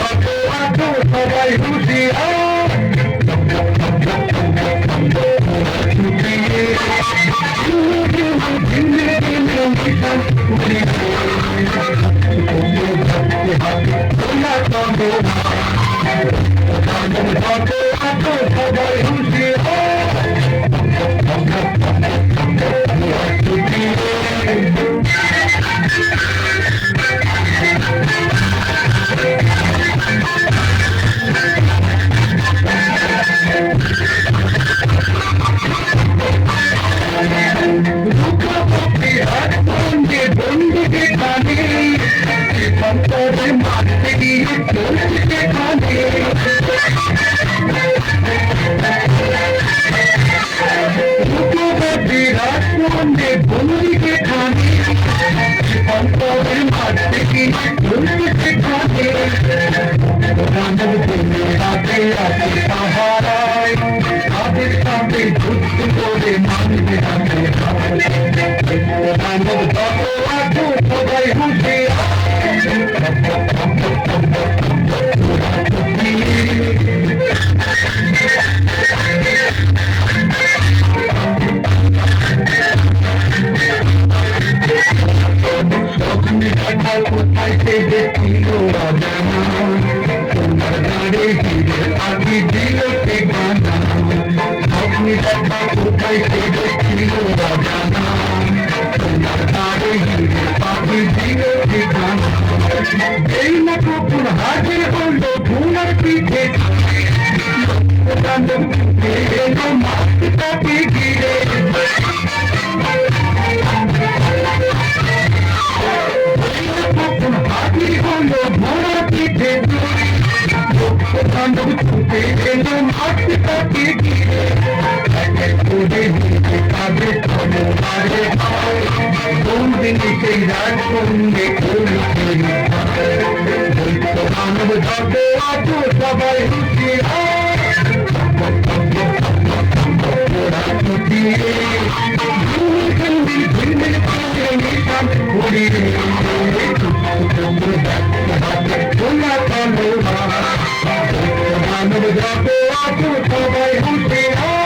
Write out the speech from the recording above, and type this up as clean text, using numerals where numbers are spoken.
যত আছো সবাই হুঁশিয়ার সবাই বন্ধুকে কানে অন্তরে মারতে গিয়ে চলছে কানে বিরাট মনে বন্ধুকে কানে অন্তরে মারতে গিয়ে চলছে কানে রামের জন্য রাতে রাতে পাহারায় তাদের সাথে যুদ্ধ করে মানবে রামের যত আছো সবাই হুঁশিয়ার কোথায় সে দেখছিল রাজানা তোমার গাড়ি ফিরে আগে দিল ঠিকানা আপনি দেখা কোথায় সে দেখছিল রাজানা তোমার গাড়ি ফিরে আগে দিল ঠিকানা এই না কখন হাজির হলো ধুনার পিঠে মাছটাকে ঘিরে হাজির হলো ধুনার পিঠে বান্ধব ছুটে এলো মাছটাকে ঘিরে করে নিতে কাজে চলো আরে বন্দিনী সেই রাজকন্যে মানব যত আছো সবাই হুঁশিয়ার মানব যত আছো সবাই হুঁশিয়ার